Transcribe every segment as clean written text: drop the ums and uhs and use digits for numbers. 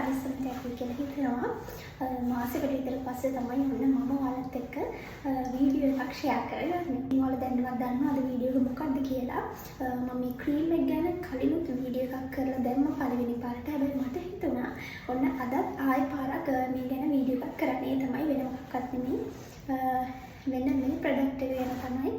පරිස්සමට ඇති කියලා හිතනවා. මාසෙකට විතර පස්සේ තමයි ඔන්න මම ඔයාලත් එක්ක වීඩියෝ එකක් ෂෙයා කරගන්නේ. ඔයාලා දැනවත් දන්නවා අද වීඩියෝ එක මොකක්ද කියලා. මම මේ ක්‍රීම් එක ගැන කලිනුත් වීඩියෝ එකක් කරලා දැම්ම පළවෙනි පාරට. හැබැයි මට හිතුණා ඔන්න අදත් ආයෙ පාරක් මේ ගැන වීඩියෝ එකක් කරන්න. ඒ තමයි වෙන මොකක්වත් නෙමෙයි. වෙන මේ ප්‍රොඩක්ට් එක ගැන තමයි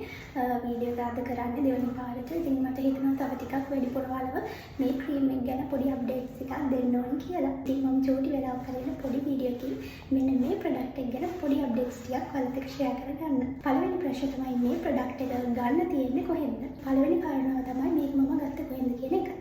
වීඩියෝ එක අද කරන්නේ දෙවෙනි පාරට. ඉතින් මට හිතුණා තව ටිකක් වැඩිපුර ඔයාලව මේ ක්‍රීම් එක ගැන පොඩි අප්ඩේට්ස් එකක් දෙන්න ඕන කියලා. ඉතින් මම චූටි වෙලාවක් කරගෙන පොඩි වීඩියෝ එකකින් මෙන්න මේ ප්‍රොඩක්ට් එක ගැන පොඩි අප්ඩේට්ස් ටිකක් ඔයාලත් එක්ක ෂෙයා කරගන්න. පළවෙනි ප්‍රශ්නේ තමයි මේ ප්‍රොඩක්ට් එක ගන්න තියෙන්නේ කොහෙන්ද? පළවෙනි කාරණාව තමයි මේක මම ගත්තේ කොහෙන්ද කියන එක.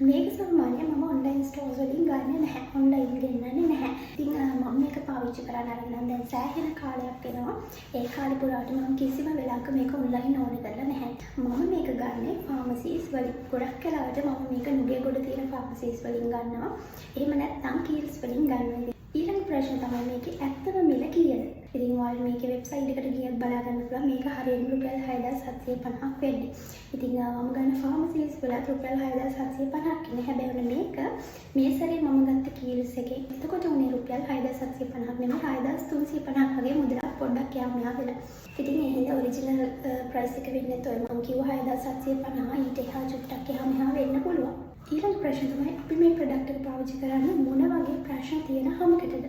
මේක සාමාන්‍යයෙන් මම ඔන්ලයින් ස්ටෝර්ස් වලින් ගන්නේ නැහැ. ඔන්ලයින් ගෙන්නන්නේ නැහැ. ඉතින් මම මේක පාවිච්චි කරන්න අරගෙන දැන් සෑහෙන කාලයක් වෙනවා. ඒ කාලේ පුරාට මම කිසිම වෙලාවක මේක ඔන්ලයින් ඕනේ කරලා නැහැ. මම මේක ගන්නේ ෆාමසීස් වලින්. ගොඩක් වෙලාවට මම මේක නුගේගොඩ තියෙන ෆාමසීස් වලින් ගන්නවා. එහෙම නැත්නම් කීල්ස් වලින් ගන්නවා. ඊළඟ ප්‍රශ්න තමයි මේකේ ඇත්තම මිල කීයද? ඉතින් ඔයාලා මේකේ වෙබ්සයිට් එකට ගියත් බලා ගන්න පුළුවන්. මේක හරියටම රුපියල් 6750ක් වෙන්නේ. ඉතින් මම ගන්න ෆාමසීස් වල රුපියල් 6750ක් ඉන්නේ. හැබැයි මේක මේ සැරේ මම ගත්ත කීල්ස් එකේ එතකොට උනේ රුපියල් 6750ක් නෙමෙයි 6350ක් වගේ මුදලක් පොඩ්ඩක් යා මෙහා වෙලා. ඉතින් ඒ හින්දා ඔරිජිනල් ප්‍රයිස් එක වෙන්නේ තොයි මම කිව්වා 6750 ඊට එහා චුට්ටක් එහා මෙහා වෙන්න පුළුවන්. ඊළඟ ප්‍රශ්න තමයි අපි මේ ප්‍රොඩක්ට් එක පාවිච්චි කරන්නේ මොන වගේ ප්‍රශ්න තියෙන හැමකටද?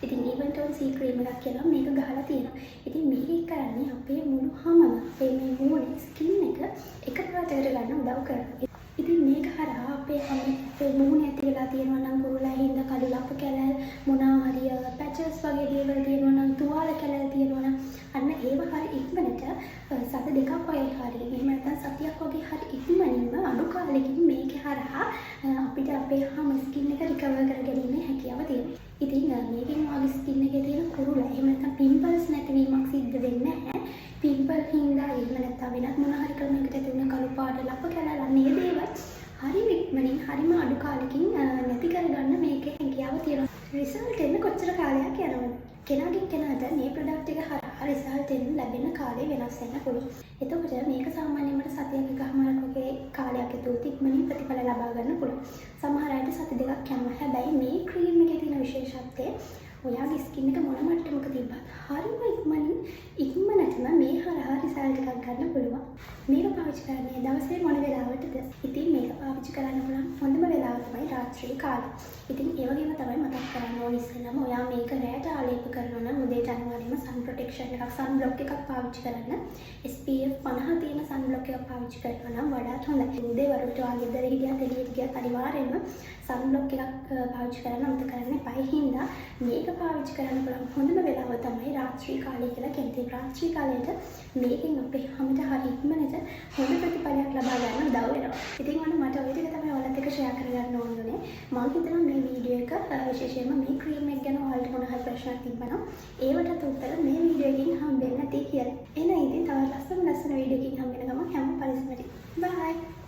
ඉතින් ඊවන්ට් ඔන් සී ක්‍රීම් එකක් කියලා මේක ගහලා තියෙනවා. ඉතින් මේක කරන්නේ අපේ මුළු හැමම අපේ මේ මූණේ ස්කින් එක එකපාරට ගන්න උදව් කරනවා. ඉතින් මේක හරහා අපේ මූණේ ඇති වෙලා තියෙනවා නම් කුරුලා හින්දා කළු ලප කැලල් මොනවා හරි පැචස් වගේ දේවල් තියෙනවා නම් තුවාල කැලල් තියෙනවා නම් අන්න ඒව හරි ඉක්මනට සත දෙකක් වගේ හරිය. එහෙම නැත්නම් සතියක් වගේ හරි ඉක්මනින්ම අඩු කාලෙකින් මේක හරහා අපිට අපේ හැම ස්කින් එක රිකවර් කරගැනීමේ හැකියාව තියෙනවා. ඉතින් මේකෙන් වගේ ස්කින් එකේ තියෙන කුරුලා එහෙම නැත්නම් පිම්පල්ස් නැතිවීමක් සිද්ධ වෙන්නේ නැහැ. පිම්පල් හින්දා එහෙම නැත්නම් වෙනත් මොන හරි ක්‍රමයකට ඇති වෙන කළු පාට ලප කැලල් අන්න ඒ දේවල් හරි ඉක්මනින් හරිම අඩු කාලෙකින් නැති කරගන්න මේකේ හැකියාව තියෙනවා. රිසල්ට් එන්න කොච්චර කාලයක් යනවද? කෙනාගෙන් කෙනාට මේ ප්‍රොඩක්ට් එක හරහා රිසල්ට් එන්න ලැබෙන කාලය වෙනස් වෙන්න පුළුවන්. එතකොට මේක සාමාන්‍යයෙන් මට සතියක් එකමාරක් වගේ කාලයක් ඇතුළත ඉක්මනින් ප්‍රතිඵල ලබා ගන්න පුළුවන්. සමහර අයට සති දෙකක් යනවා. හැබැයි මේ ක්‍රීම් එකේ තියෙන විශේෂත්වය ඔයාගේ ස්කින් එක මොන මට්ටමක තිබ්බත් හරිම ඉක්මනටම මේ හරහා රිසල්ට් එකක් ගන්න පුළුවන්. මේක පාවිච්චි කරන්නේ දවසේ මොන වෙලාවටද? ඉතින් මේක පාවිච්චි කරන්න පුළුවන් හොඳම වෙලාව තමයි රාත්‍රී කාලය. ඉතින් ඒ වගේම තමයි මතක් කරන්න ඕනේ ඉස්සෙල්ලාම ඔයා මේක රැට ආලේප කරනවා නම් උදේට අනිවාර්යයෙන්ම සන් ප්‍රොටෙක්ෂන් එකක් සන් බ්ලොක් එකක් පාවිච්චි කරන්න. SPF 50 තියෙන සන් බ්ලොක් එකක් පාවිච්චි කරනවා නම් වඩාත් හොඳයි. උදේ වරුට ඔයා ගෙදර හිටියත් එළියට ගියත් අනිවාර්යයෙන්ම සන් බ්ලොක් එකක් පාවිච්චි කරන්න අමතක කරන්න එපා. ඒ හින්දා මේක පාවිච්චි කරන්න පුළුවන් හොඳම වෙලාව තමයි රාත්‍රී කාලය කියලා කියන්නේ. රාත්‍රී කාලයට මේකෙන් අපේ හැමත හරි ඉක්මනට හොඳ ප්‍රතිඵලයක් ලබා ගන්න උදව් වෙනවා. ඉතින් මට ඔය ටික තමයි ඔයාලත් එක්ක ෂෙයා කරගන්න ඕනේ. මම හිතනවා මේ වීඩියෝ එක විශේෂයෙන්ම මේ ක්‍රීම් එක ගැන ඔයාලට මොන හරි ප්‍රශ්නක් තිබ්බනම් ඒවට උත්තර මේ වීඩියෝ එකකින් හම්බෙන්න ඇති කියලා. එහෙනම් ඉතින් තවත් ලස්සන වීඩියෝ එකකින් හම්බ වෙන ගමන් හැම පරිස්සමට. බයි.